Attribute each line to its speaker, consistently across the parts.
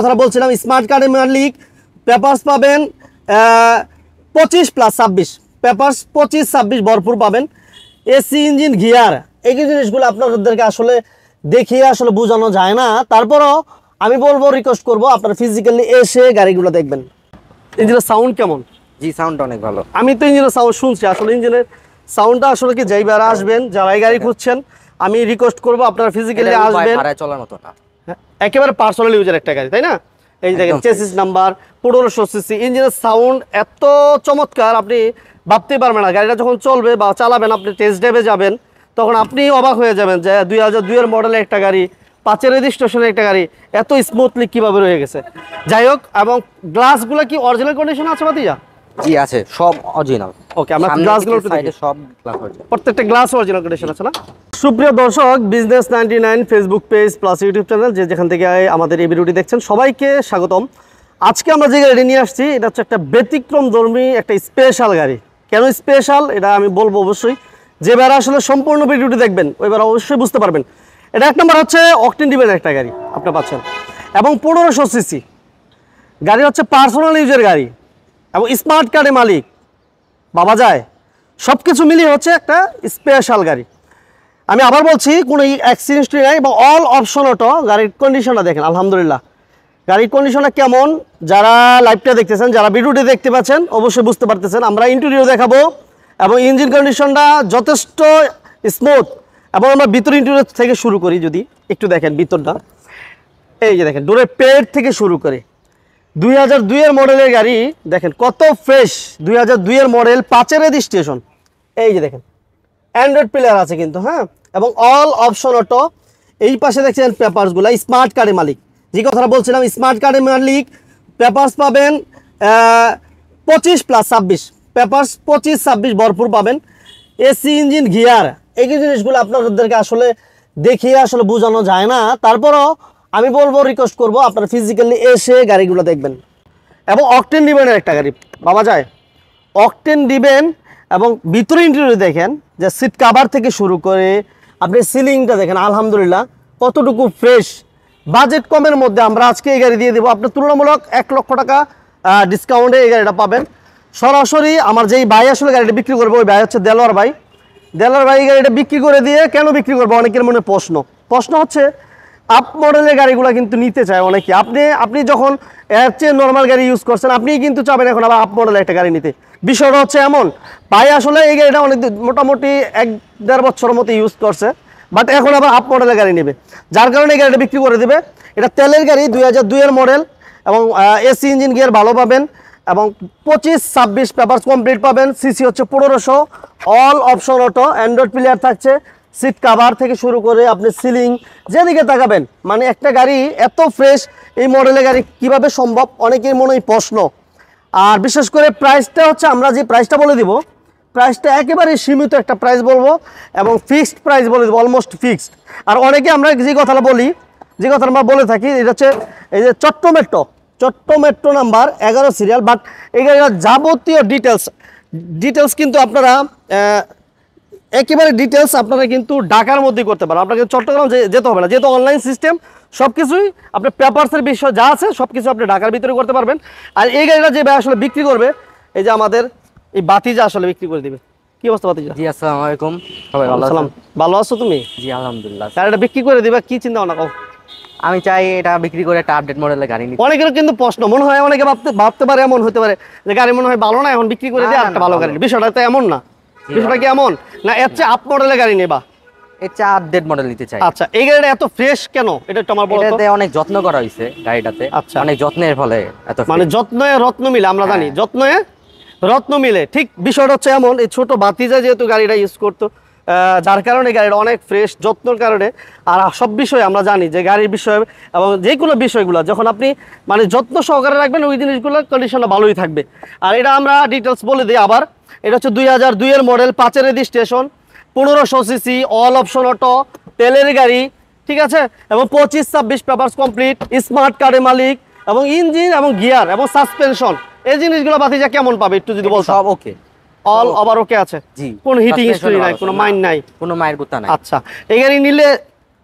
Speaker 1: কথা বলছিলাম স্মার্ট কার্ডের মালিক পেপারস পাবেন 25+26 পেপারস 25-26 ভরপুর পাবেন। এসি ইঞ্জিন গিয়ার এই জিনিসগুলো আপনাদেরকে আসলে দেখিয়ে আসলে বোঝানো যায় না, তারপরও আমি বলবো রিকোয়েস্ট করবো আপনারা ফিজিক্যালি এসে গাড়িগুলো দেখবেন। ইঞ্জিনের সাউন্ড কেমন?
Speaker 2: জি সাউন্ড অনেক ভালো।
Speaker 1: আমি তো ইঞ্জিনের সাউন্ড শুনছি, আসলে ইঞ্জিনের সাউন্ডটা আসলে কি যাই বেড়া আসবেন যারা এই গাড়ি খুঁজছেন আমি রিকোয়েস্ট করবো আপনারা ফিজিক্যালি আসবেন।
Speaker 2: চলার মতো না,
Speaker 1: একেবারে পার্সোনাল ইউজের একটা গাড়ি, তাই না? এই দেখেন চেসিস নাম্বার 1500 সিসি, ইঞ্জিনের সাউন্ড এত চমৎকার আপনি ভাবতেই পারবেন না। গাড়িটা যখন চলবে বা চালাবেন, আপনি টেস্ট ড্রাইভে যাবেন, তখন আপনি অবাক হয়ে যাবেন যে 2002 এর মডেলের একটা গাড়ি, 5 রেজিস্ট্রেশনের একটা গাড়ি এত স্মুথলি কিভাবে রয়ে গেছে। যাই হোক, এবং গ্লাসগুলো কি অরিজিনাল কন্ডিশন আছে ভাতিজা?
Speaker 2: জি আছে, সব অরিজিনাল।
Speaker 1: ওকে, আমরা গ্লাসগুলো
Speaker 2: সাইডে সব গ্লাস অরিজিনাল,
Speaker 1: প্রত্যেকটা গ্লাস অরিজিনাল কন্ডিশন আছে না? সুপ্রিয় দর্শক, business 99 Facebook page plus YouTube channel যেখান থেকে আমাদের এই ভিডিওটি দেখছেন সবাইকে স্বাগতম। আজকে আমরা যে গাড়ি নিয়ে আসছি এটা হচ্ছে একটা ব্যতিক্রমধর্মী একটা স্পেশাল গাড়ি। কেন স্পেশাল এটা আমি বলবো অবশ্যই, যে বেড়া আসলে সম্পূর্ণ ভিডিওটি দেখবেন ওই বেড়া অবশ্যই বুঝতে পারবেন। এটা এক নম্বর হচ্ছে অকটেন ডিভেনের একটা গাড়ি আপনি পাচ্ছেন, এবং 1500 সিসি গাড়ি, হচ্ছে পার্সোনাল ইউজের গাড়ি এবং স্মার্ট কার্ডের মালিক বাবা যায়, সব কিছু মিলিয়ে হচ্ছে একটা স্পেশাল গাড়ি। আমি আবার বলছি, কোনো অ্যাক্সিডেন্ট নাই এবং অল অপশন অটো। গাড়ির কন্ডিশনটা দেখেন, আলহামদুলিল্লাহ গাড়ির কন্ডিশনটা কেমন যারা লাইভটা দেখতেছেন, যারা ভিডিওটি দেখতে পাচ্ছেন অবশ্যই বুঝতে পারতেছেন। আমরা ইন্টেরিয়র দেখাবো এবং ইঞ্জিন কন্ডিশনটা যথেষ্ট স্মুথ, এবং আমরা ভিতর ইন্টেরিয়র থেকে শুরু করি। যদি একটু দেখেন ভিতরটা, এই যে দেখেন ডোরের পেড থেকে শুরু করে 2002 এর মডেলের গাড়ি দেখেন কত ফ্রেশ। 2002 এর মডেল, 5 রেজিস্ট্রেশন। এই যে দেখেন অ্যান্ড্রয়েড প্লেয়ার আছে কিন্তু, হ্যাঁ, এবং অল অপশন অটো। এই পাশে দেখছেন পেপারসগুলো স্মার্ট কার্ডের মালিক, যে কথাটা বলছিলাম স্মার্ট কার্ডের মালিক পেপারস পাবেন 25+26 পেপারস 25-26 ভরপুর পাবেন। এসি ইঞ্জিন গিয়ার এই জিনিসগুলো আপনাদেরকে আসলে দেখিয়ে আসলে বোঝানো যায় না, তারপরও আমি বলবো রিকোয়েস্ট করবো আপনারা ফিজিক্যালি এসে গাড়িগুলো দেখবেন। এবং অকটেন ডিভেনের একটা গাড়ি বাবা যায়, অকটেন ডিভেন, এবং ভিতরে ইন্টেরিয়র দেখেন যে সিট কাভার থেকে শুরু করে আপনি সিলিংটা দেখেন আলহামদুলিল্লাহ কতটুকু ফ্রেশ। বাজেট কমের মধ্যে আমরা আজকে এই গাড়ি দিয়ে দেবো, আপনি তুলনামূলক 1 লক্ষ টাকা ডিসকাউন্টে এই গাড়িটা পাবেন। সরাসরি আমার যেই ভাই আসলে গাড়িটা বিক্রি করবো ওই ভাই হচ্ছে দেলোয়ার ভাই। দেলোয়ার ভাই গাড়িটা বিক্রি করে দিয়ে কেন বিক্রি করবো, অনেকের মনে প্রশ্ন হচ্ছে আপ মডেলের গাড়িগুলো কিন্তু নিতে চায় অনেকে। আপনি যখন এর চেয়ে নর্মাল গাড়ি ইউজ করছেন, আপনি কিন্তু চাবেন এখন আবার আপ মডেলের একটা গাড়ি নিতে। বিষয়টা হচ্ছে এমন, ভাই আসলে এই গাড়িটা অনেক মোটামুটি 1-1.5 বছরের মতো ইউজ করছে, বাট এখন আবার আপ মডেলের গাড়ি নেবে, যার কারণে এই গাড়িটা বিক্রি করে দেবে। এটা তেলের গাড়ি, 2002 এর মডেল, এবং এসি ইঞ্জিন গিয়ার ভালো পাবেন, এবং 25-26 পেপারস কমপ্লিট পাবেন। সিসি হচ্ছে 1500, all option auto, Android player থাকছে, সিট কাভার থেকে শুরু করে আপনি সিলিং যেদিকে তাকাবেন, মানে একটা গাড়ি এত ফ্রেশ এই মডেলের গাড়ি কিভাবে সম্ভব অনেকের মনেই প্রশ্ন। আর বিশেষ করে প্রাইসটা হচ্ছে, আমরা যে প্রাইসটা বলে দিব প্রাইসটা একেবারে সীমিত একটা প্রাইস বলবো, এবং ফিক্সড প্রাইস বলে দেবো, অলমোস্ট ফিক্সড। আর অনেকে আমরা যে কথাটা বলি, যে কথা আমরা বলে থাকি, এটা হচ্ছে এই যে চট্ট মেট্রো নাম্বার 11 সিরিয়াল, বাট এই গাড়ির যাবতীয় ডিটেলস কিন্তু আপনারা একেবারে ডিটেলস আপনারা কিন্তু ঢাকার মধ্যেই করতে পারেন। আপনাকে চট্টগ্রাম যেতে হবে না, যেহেতু অনলাইন সিস্টেম, সব কিছুই আপনার পেপারসের বিষয় যা আছে সব কিছু আপনি ঢাকার ভিতরে করতে পারবেন। আর এই গাড়িটা যে ভাই আসলে বিক্রি করবে, এই যে আমাদের এই বাতিজা আসলে বিক্রি করে দিবে। কি অবস্থা বাতিজা?
Speaker 2: জি আসসালামু আলাইকুম, সবাই ভালো আছেন?
Speaker 1: ভালো আছো তুমি?
Speaker 2: জি আলহামদুলিল্লাহ।
Speaker 1: গাড়িটা বিক্রি করে দিবা, কি চিন্তা ভাবনা কও?
Speaker 2: আমি চাই এটা বিক্রি করে একটা আপডেট মডেলের গাড়ি নিতে।
Speaker 1: অনেকের কিন্তু প্রশ্ন মনে হয়, অনেকে ভাবতে পারে, এমন হতে পারে যে গাড়ি মনে হয় ভালো না, এখন বিক্রি করে দিয়ে একটা ভালো গাড়ি। বিষয়টা তো এমন না, বিষয়টা কি এমন না, এর চেয়ে আপ মডেলের গাড়ি নেবা,
Speaker 2: এর চেয়ে আপডেট মডেল নিতে চাই।
Speaker 1: আচ্ছা, এই গাড়িটা এত ফ্রেশ কেন এটা একটু আমার বলো তো।
Speaker 2: এটাতে অনেক যত্ন করা হয়েছে গাড়িটাতে,
Speaker 1: আচ্ছা,
Speaker 2: অনেক যত্নের ফলে এত
Speaker 1: মানে যত্নে রত্ন মিলে, আমরা জানি যত্নে রত্ন মিলে। ঠিক বিষয়টা হচ্ছে এমন, এই ছোট বাতিজা যেহেতু গাড়িটা ইউজ করতো, যার কারণে গাড়িটা অনেক ফ্রেশ, যত্নর কারণে। আর সব বিষয়ে আমরা জানি যে গাড়ির বিষয়ে এবং যে কোনো বিষয়গুলো যখন আপনি মানে যত্ন সহকারে রাখবেন, ওই জিনিসগুলোর কন্ডিশনটা ভালোই থাকবে। আর এটা আমরা ডিটেলস বলে দিই আবার, এটা হচ্ছে 2002 এর model, 5 registration, 1500 CC, all option auto, তেলের গাড়ি, ঠিক আছে, এবং 25-26 পেপারস কমপ্লিট, স্মার্ট কার্ডের মালিক, এবং ইঞ্জিন এবং গিয়ার এবং সাসপেনশন এই জিনিসগুলো বাতিজা কেমন পাবে একটু যদি বলতে।
Speaker 2: সব ওকে,
Speaker 1: অল ওভার ওকে আছে,
Speaker 2: জি,
Speaker 1: কোনো হিটিং হিস্টরি নাই, কোনো মাইন্ড নাই,
Speaker 2: কোনো মায়ের গুতা নাই।
Speaker 1: আচ্ছা, এই গাড়ি নিলে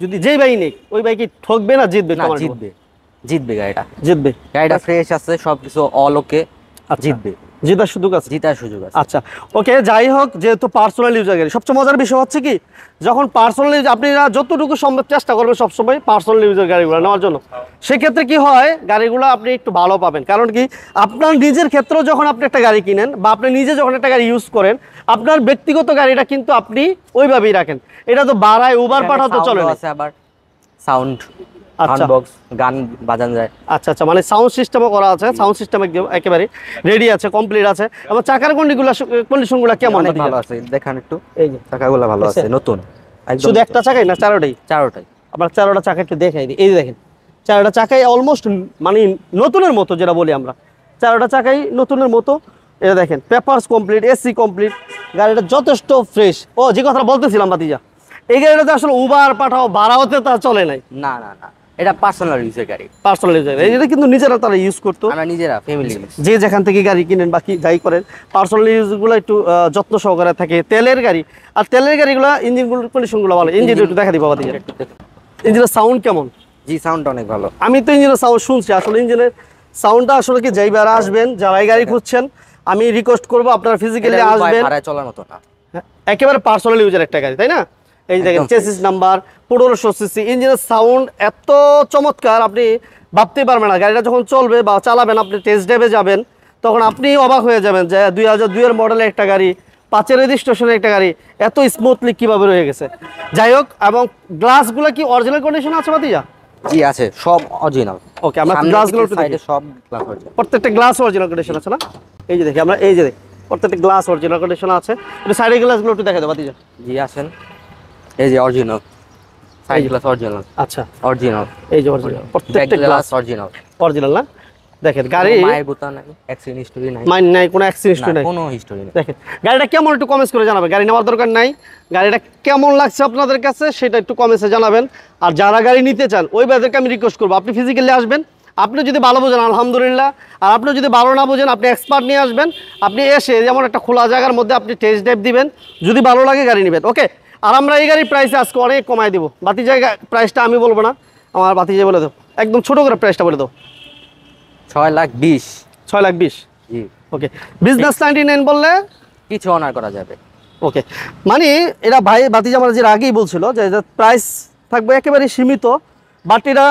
Speaker 1: যদি যেই ভাই নেই ওই ভাই কি ঠকবে না জিতবে?
Speaker 2: না জিতবে, জিতবে গাড়িটা।
Speaker 1: জিতবে।
Speaker 2: গাড়িটা ফ্রেশ আছে, সবকিছু অল ওকে, জিতবে।
Speaker 1: জেতার সুযোগ আছে।
Speaker 2: জিতার সুযোগ আছে।
Speaker 1: আচ্ছা ওকে, যাই হোক, যেহেতু পার্সোনাল ইউজার গাড়ি, সবচেয়ে মজার বিষয় হচ্ছে কি, যখন পার্সোনাল ইউজ আপনারা যতটুকু সম্ভব চেষ্টা করবেন সবসময় পার্সোনাল ইউজার গাড়িগুলো নেওয়ার জন্য। সেক্ষেত্রে কি হয়, গাড়িগুলো আপনি একটু ভালো পাবেন। কারণ কি, আপনার নিজের ক্ষেত্রেও যখন আপনি একটা গাড়ি কিনেন বা আপনি নিজে যখন একটা গাড়ি ইউজ করেন, আপনার ব্যক্তিগত গাড়িটা কিন্তু আপনি ওইভাবেই রাখেন। এটা তো বাড়ায় উবার পাঠাতে চলে না।
Speaker 2: আছে আবার সাউন্ড,
Speaker 1: আচ্ছা
Speaker 2: বক্স, গান বাজানো যায়।
Speaker 1: আচ্ছা আচ্ছা, মানে সাউন্ড সিস্টেমও করা আছে, সাউন্ড সিস্টেম একেবারে রেডি আছে, কমপ্লিট আছে। এবং চাকার কন্ডিশনগুলো কেমন?
Speaker 2: অনেক ভালো আছে, দেখেন একটু,
Speaker 1: এই যে
Speaker 2: চাকাগুলো ভালো আছে, নতুন একদম।
Speaker 1: শুধু একটা চাকাই না, চারোটাই?
Speaker 2: চারোটাই।
Speaker 1: আপনার চারোটা চাকা একটু দেখাই দিই। এই যে দেখেন, চারোটা চাকাই অলমোস্ট মানে নতুনের মতো, যেটা বলি আমরা, চারোটা চাকাই নতুনের মতো। এটা দেখেন, পেপারস কমপ্লিট, এসি কমপ্লিট, গাড়িটা যথেষ্ট ফ্রেশ। ও, যে কথা বলতেছিলাম ভাতিজা, এই গাড়িটাতে আসলে উবার পাঠাও ভাড়াওতে তা চলে নাই।
Speaker 2: না না না, এটা পার্সোনাল ইউজের গাড়ি।
Speaker 1: পার্সোনাল ইউজ, এটা কিন্তু নিজেরা তারা ইউজ করতো,
Speaker 2: আমরা নিজেরা ফ্যামিলি
Speaker 1: যে যেখান থেকে গাড়ি কিনেন বা কি যাই করেন, পার্সোনাল ইউজগুলো একটু যত্ন সহকারে থাকে। তেলের গাড়ি, আর তেলের গাড়িগুলো ইঞ্জিনগুলো কন্ডিশনগুলো ভালো। ইঞ্জিন একটু দেখা দিই বাবা, ইঞ্জিনের সাউন্ড কেমন?
Speaker 2: জি, সাউন্ড অনেক ভালো।
Speaker 1: আমি তো ইঞ্জিনের সাউন্ড শুনছি, আসলে ইঞ্জিনের সাউন্ডটা আসলে কি, যাই বেড়া আসবেন যারা এই গাড়ি খুঁজছেন, আমি রিকোয়েস্ট করবো আপনারা ফিজিক্যালি আসবেন।
Speaker 2: ভাড়ায় চলার মতো না,
Speaker 1: একেবারে পার্সোনাল ইউজের একটা গাড়ি, তাই না? এই দেখেন, চেসিস নাম্বার 1500 সিসি, ইঞ্জিনের সাউন্ড এত চমৎকার, আপনি ভাবতেই পারবেন না। গাড়িটা যখন চলবে বা চালাবেন, আপনি টেস্ট ড্রাইভে যাবেন, তখন আপনি অবাক হয়ে যাবেন যে 2002-এর মডেলের একটা গাড়ি, 5-এর রেজিস্ট্রেশনের একটা গাড়ি এত স্মুথলি কিভাবে রয়ে গেছে। যাই হোক, এবং গ্লাসগুলো কি অরিজিনাল কন্ডিশন আছে ভাতিজা?
Speaker 2: জি আছে, সব অরিজিনাল।
Speaker 1: ওকে, আমরা গ্লাসগুলো একটু দেখি।
Speaker 2: সব গ্লাস অরিজিনাল,
Speaker 1: প্রত্যেকটা গ্লাস অরিজিনাল কন্ডিশন আছে না? এই যে দেখি আমরা, এই যে দেখি প্রত্যেকটা গ্লাস অরিজিনাল কন্ডিশন আছে। একটু সাইডের গ্লাসগুলো একটু দেখা দেবো ভাতিজা।
Speaker 2: জি আসেন, এই যে অরিজিনাল সাইড গ্লাস, অরিজিনাল।
Speaker 1: আচ্ছা,
Speaker 2: অরিজিনাল,
Speaker 1: এই যে অরিজিনাল প্রত্যেকটা
Speaker 2: গ্লাস
Speaker 1: গ্লাস
Speaker 2: অরিজিনাল।
Speaker 1: অরিজিনাল না? দেখেন গাড়ি
Speaker 2: মায়ের বোতা নাই, অ্যাক্সিডেন্ট হিস্টরি নাই,
Speaker 1: মাইন নাই, কোনো অ্যাক্সিডেন্ট নাই,
Speaker 2: কোনো হিস্টরি নাই।
Speaker 1: দেখেন গাড়িটা কেমন একটু কমেন্টস করে জানাবেন। গাড়ি নেওয়ার দরকার নাই, গাড়িটা কেমন লাগছে আপনাদের কাছে সেটা একটু কমেন্টসে জানাবেন। আর যারা গাড়ি নিতে চান ওই ভাইদেরকে আমি রিকোয়েস্ট করবো, আপনি ফিজিক্যালি আসবেন। আপনি যদি ভালো বোঝেন আলহামদুলিল্লাহ, আর আপনি যদি ভালো না বোঝেন আপনি এক্সপার্ট নিয়ে আসবেন। আপনি এসে যেমন একটা খোলা জায়গার মধ্যে আপনি টেস্ট ড্রাইভ দিবেন, যদি ভালো লাগে গাড়ি নেবেন। ওকে, আর আমরা এই গাড়ির প্রাইস আজকে অনেক কমাই দিব। বাতিজায় প্রাইসটা আমি বলবো না, আমার বাতিজা বলে দেবো, একদম ছোটো করে প্রাইসটা বলে দেবো,
Speaker 2: 6,20,000।
Speaker 1: 6,20,000।
Speaker 2: জি,
Speaker 1: ওকে, বিজনেস 99 বললে
Speaker 2: কিছু অনার করা যাবে।
Speaker 1: ওকে, মানে এরা ভাই বাতিজা আমার যে আগেই বলছিল যে প্রাইস থাকবে একেবারে সীমিত, বাট এরা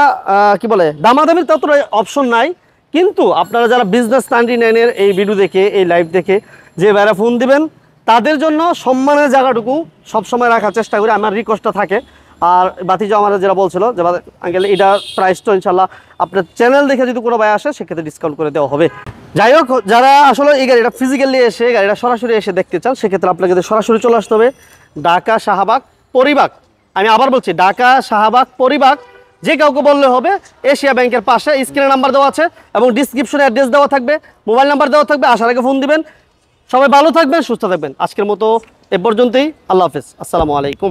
Speaker 1: কি বলে, দামাদামির ততটা অপশন নাই। কিন্তু আপনারা যারা বিজনেস 99-এর এই ভিডিও দেখে, এই লাইভ দেখে যে ভাইরা ফোন দিবেন, তাদের জন্য সম্মানের জায়গাটুকু সবসময় রাখার চেষ্টা করি, আমার রিকোয়েস্টটা থাকে। আর বাতিজা আমার যেটা বলছিল যে আঙ্কেল এটা প্রাইস তো ইনশাল্লাহ আপনার চ্যানেল দেখে যদি কোনো ভাই আসে সেক্ষেত্রে ডিসকাউন্ট করে দেওয়া হবে। যাই হোক, যারা আসলে এই গাড়িটা ফিজিক্যালি এসে গাড়িটা সরাসরি এসে দেখতে চান, সেক্ষেত্রে আপনাকে সরাসরি চলে আসতে হবে ঢাকা শাহবাগ পরিবাগ। আমি আবার বলছি, ঢাকা শাহবাগ পরিবাগ, যে কাউকে বললে হবে। এশিয়া ব্যাংকের পাশে স্ক্রিনে নাম্বার দেওয়া আছে এবং ডিসক্রিপশনে অ্যাড্রেস দেওয়া থাকবে, মোবাইল নাম্বার দেওয়া থাকবে। আসার আগে ফোন দিবেন। সবাই ভালো থাকবেন, সুস্থ থাকবেন। আজকের মতো এ পর্যন্তই। আল্লাহ হাফেজ, আসসালামু আলাইকুম।